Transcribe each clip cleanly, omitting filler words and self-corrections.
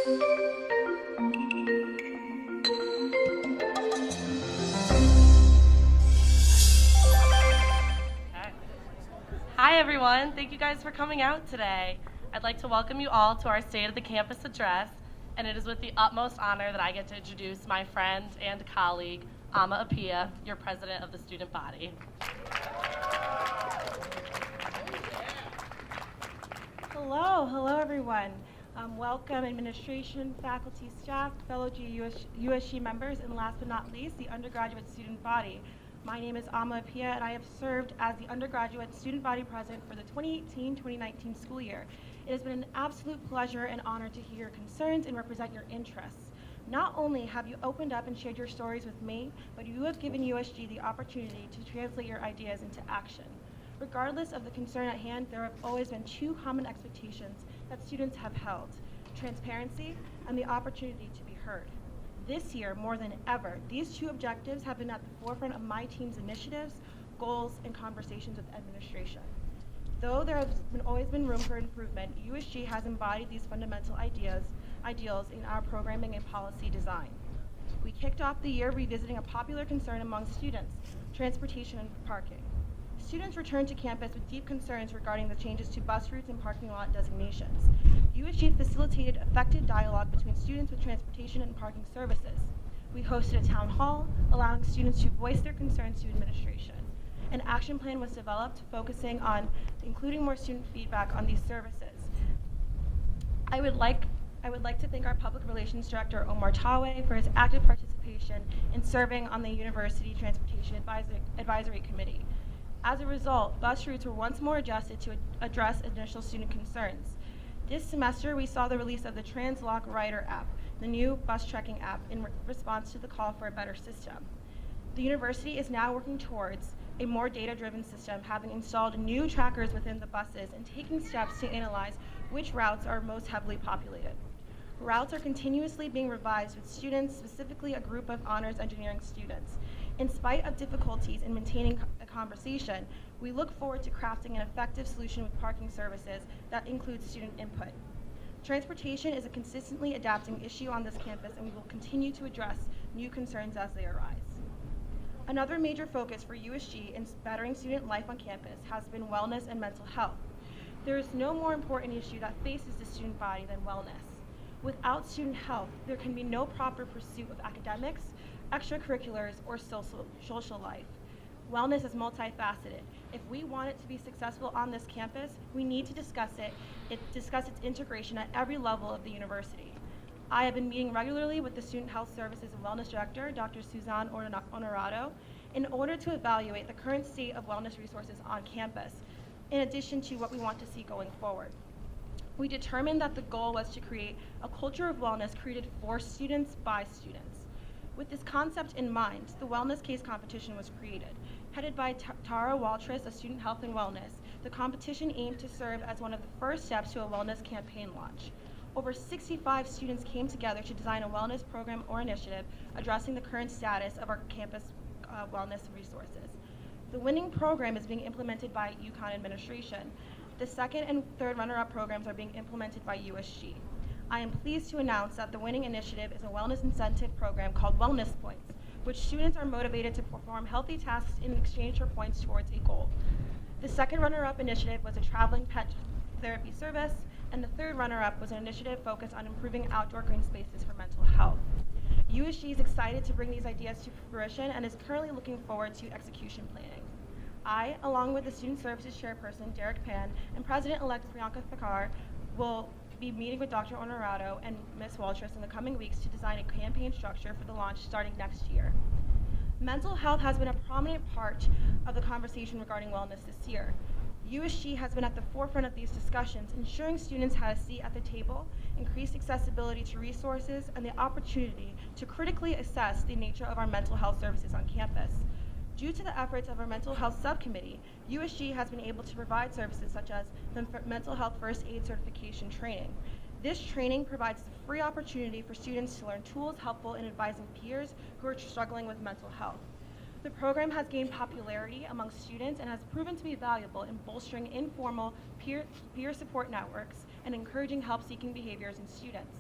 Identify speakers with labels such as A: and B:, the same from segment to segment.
A: Hi everyone, thank you guys for coming out today. I'd like to welcome you all to our State of the Campus address, and it is with the utmost honor that I get to introduce my friend and colleague, Appiah, your president of the student body.
B: Hello everyone. Welcome administration, faculty, staff, fellow USG members, and last but not least, the undergraduate student body. My name is Appiah, and I have served as the undergraduate student body president for the 2018-2019 school year. It has been an absolute pleasure and honor to hear your concerns and represent your interests. Not only have you opened up and shared your stories with me, but you have given USG the opportunity to translate your ideas into action. Regardless of the concern at hand, there have always been two common expectations that students have held: transparency and the opportunity to be heard. This year, more than ever, these two objectives have been at the forefront of my team's initiatives, goals, and conversations with administration. Though there has always been room for improvement, USG has embodied these fundamental ideals in our programming and policy design. We kicked off the year revisiting a popular concern among students: transportation and parking. Students returned to campus with deep concerns regarding the changes to bus routes and parking lot designations. USG facilitated effective dialogue between students with transportation and parking services. We hosted a town hall, allowing students to voice their concerns to administration. An action plan was developed focusing on including more student feedback on these services. I would like to thank our Public Relations Director, Omar Tawe, for his active participation in serving on the University Transportation Advisory Committee. As a result, bus routes were once more adjusted to address initial student concerns. This semester, we saw the release of the Translock Rider app, the new bus tracking app, in response to the call for a better system. The university is now working towards a more data-driven system, having installed new trackers within the buses and taking steps to analyze which routes are most heavily populated. Routes are continuously being revised with students, specifically a group of honors engineering students. In spite of difficulties in maintaining a conversation, we look forward to crafting an effective solution with parking services that includes student input. Transportation is a consistently adapting issue on this campus, and we will continue to address new concerns as they arise. Another major focus for USG in bettering student life on campus has been wellness and mental health. There is no more important issue that faces the student body than wellness. Without student health, there can be no proper pursuit of academics, extracurriculars, or social life. Wellness is multifaceted. If we want it to be successful on this campus, we need to discuss its integration at every level of the university. I have been meeting regularly with the Student Health Services and Wellness Director, Dr. Suzanne Honorado, in order to evaluate the current state of wellness resources on campus, in addition to what we want to see going forward. We determined that the goal was to create a culture of wellness created for students by students. With this concept in mind, the wellness case competition was created. Headed by Tara Waltress of Student Health and Wellness, the competition aimed to serve as one of the first steps to a wellness campaign launch. Over 65 students came together to design a wellness program or initiative addressing the current status of our campus wellness resources. The winning program is being implemented by UConn administration. The second and third runner-up programs are being implemented by USG. I am pleased to announce that the winning initiative is a wellness incentive program called Wellness Points, which students are motivated to perform healthy tasks in exchange for points towards a goal. The second runner-up initiative was a traveling pet therapy service, and the third runner-up was an initiative focused on improving outdoor green spaces for mental health. USG is excited to bring these ideas to fruition and is currently looking forward to execution planning. I, along with the Student Services Chairperson, Derek Pan, and President-elect Priyanka Thakar, will be meeting with Dr. Honorado and Ms. Waltress in the coming weeks to design a campaign structure for the launch starting next year. Mental health has been a prominent part of the conversation regarding wellness this year. USG has been at the forefront of these discussions, ensuring students had a seat at the table, increased accessibility to resources, and the opportunity to critically assess the nature of our mental health services on campus. Due to the efforts of our mental health subcommittee, USG has been able to provide services such as the mental health first aid certification training. This training provides the free opportunity for students to learn tools helpful in advising peers who are struggling with mental health. The program has gained popularity among students and has proven to be valuable in bolstering informal peer support networks and encouraging help-seeking behaviors in students.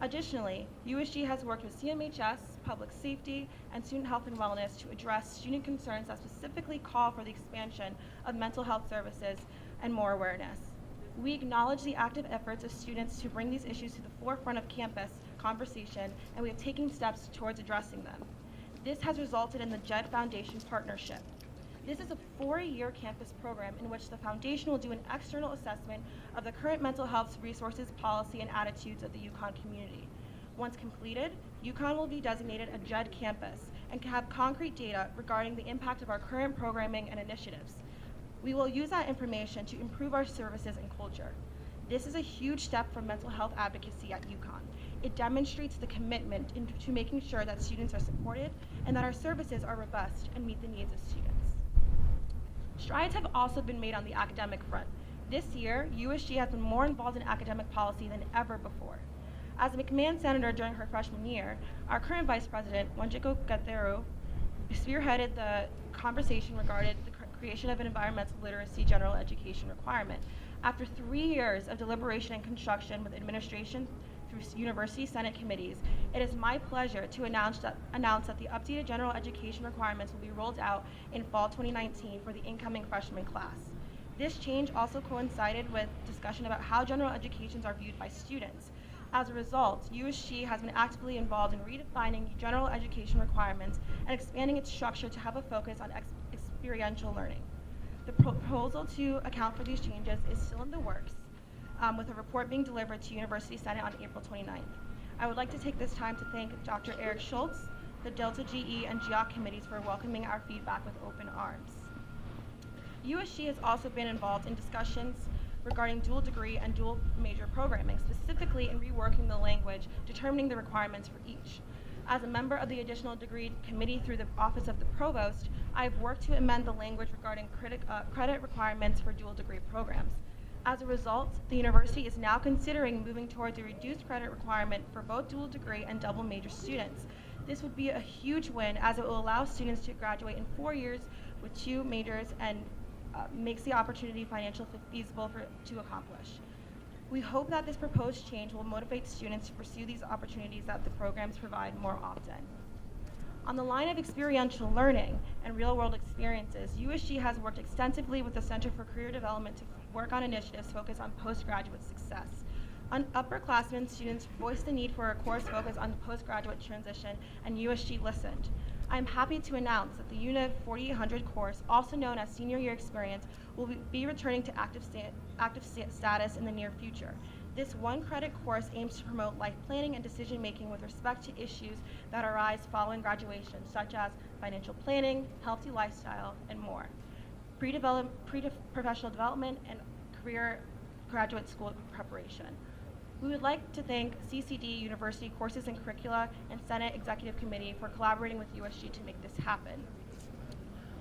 B: Additionally, USG has worked with CMHS, Public Safety, and Student Health and Wellness to address student concerns that specifically call for the expansion of mental health services and more awareness. We acknowledge the active efforts of students to bring these issues to the forefront of campus conversation, and we have taken steps towards addressing them. This has resulted in the JED Foundation partnership. This is a 4-year campus program in which the foundation will do an external assessment of the current mental health resources, policy, and attitudes of the UConn community. Once completed, UConn will be designated a JED campus and can have concrete data regarding the impact of our current programming and initiatives. We will use that information to improve our services and culture. This is a huge step for mental health advocacy at UConn. It demonstrates the commitment to making sure that students are supported and that our services are robust and meet the needs of students. Strides have also been made on the academic front. This year, USG has been more involved in academic policy than ever before. As a McMahon Senator during her freshman year, our current Vice President, Wanjiko Gatheru, spearheaded the conversation regarding the creation of an environmental literacy general education requirement. After 3 years of deliberation and construction with administration through University Senate committees, it is my pleasure to announce that the updated general education requirements will be rolled out in fall 2019 for the incoming freshman class. This change also coincided with discussion about how general educations are viewed by students. As a result, USG has been actively involved in redefining general education requirements and expanding its structure to have a focus on experiential learning. The proposal to account for these changes is still in the works, with a report being delivered to University Senate on April 29th. I would like to take this time to thank Dr. Eric Schultz, the Delta GE and GEOC committees for welcoming our feedback with open arms. USG has also been involved in discussions regarding dual degree and dual major programming, specifically in reworking the language, determining the requirements for each. As a member of the Additional Degree Committee through the Office of the Provost, I have worked to amend the language regarding credit requirements for dual degree programs. As a result, the university is now considering moving towards a reduced credit requirement for both dual degree and double major students. This would be a huge win, as it will allow students to graduate in 4 years with 2 majors and makes the opportunity financially feasible to accomplish. We hope that this proposed change will motivate students to pursue these opportunities that the programs provide more often. On the line of experiential learning and real-world experiences, USG has worked extensively with the Center for Career Development to work on initiatives focused on postgraduate success. Upperclassmen students voiced the need for a course focused on the postgraduate transition, and USG listened. I am happy to announce that the UNIV 4800 course, also known as Senior Year Experience, will be returning to active status in the near future. This one-credit course aims to promote life planning and decision-making with respect to issues that arise following graduation, such as financial planning, healthy lifestyle, and more. Pre-professional development, and career graduate school preparation. We would like to thank CCD, University Courses and Curricula, and Senate Executive Committee for collaborating with USG to make this happen.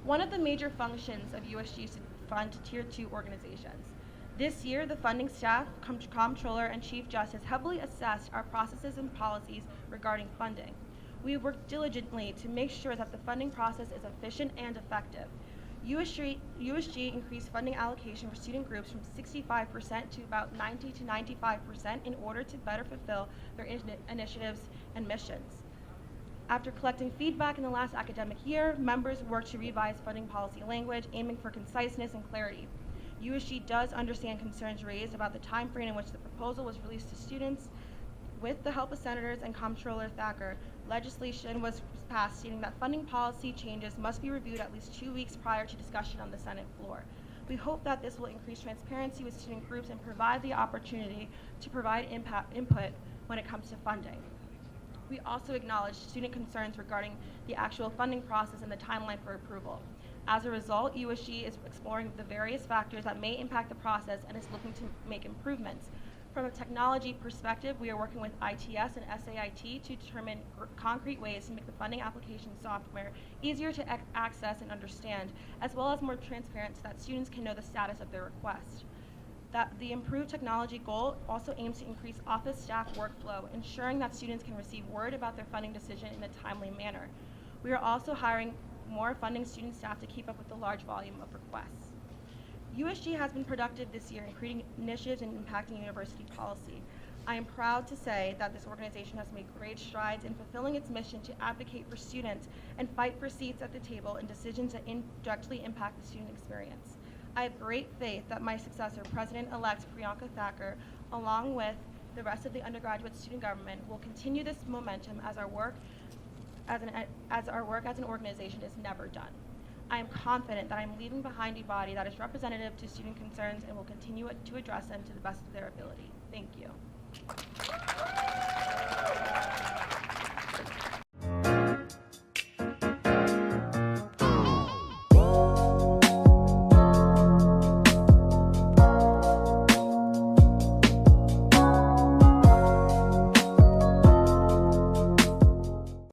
B: One of the major functions of USG is to fund Tier 2 organizations. This year, the funding staff, comptroller, and Chief Justice heavily assessed our processes and policies regarding funding. We have worked diligently to make sure that the funding process is efficient and effective. USG increased funding allocation for student groups from 65% to about 90 to 95% in order to better fulfill their initiatives and missions. After collecting feedback in the last academic year, members worked to revise funding policy language, aiming for conciseness and clarity. USG does understand concerns raised about the time frame in which the proposal was released to students. With the help of Senators and Comptroller Thacker, legislation was passed stating that funding policy changes must be reviewed at least 2 weeks prior to discussion on the Senate floor. We hope that this will increase transparency with student groups and provide the opportunity to provide input when it comes to funding. We also acknowledge student concerns regarding the actual funding process and the timeline for approval. As a result, USG is exploring the various factors that may impact the process and is looking to make improvements. From a technology perspective, we are working with ITS and SAIT to determine concrete ways to make the funding application software easier to access and understand, as well as more transparent so that students can know the status of their request. That the improved technology goal also aims to increase office staff workflow, ensuring that students can receive word about their funding decision in a timely manner. We are also hiring more funding student staff to keep up with the large volume of requests. USG has been productive this year in creating initiatives and impacting university policy. I am proud to say that this organization has made great strides in fulfilling its mission to advocate for students and fight for seats at the table in decisions that directly impact the student experience. I have great faith that my successor, President-elect Priyanka Thakur, along with the rest of the undergraduate student government, will continue this momentum as our work as an organization is never done. I am confident that I am leaving behind a body that is representative to student concerns and will continue to address them to the best of their ability. Thank you.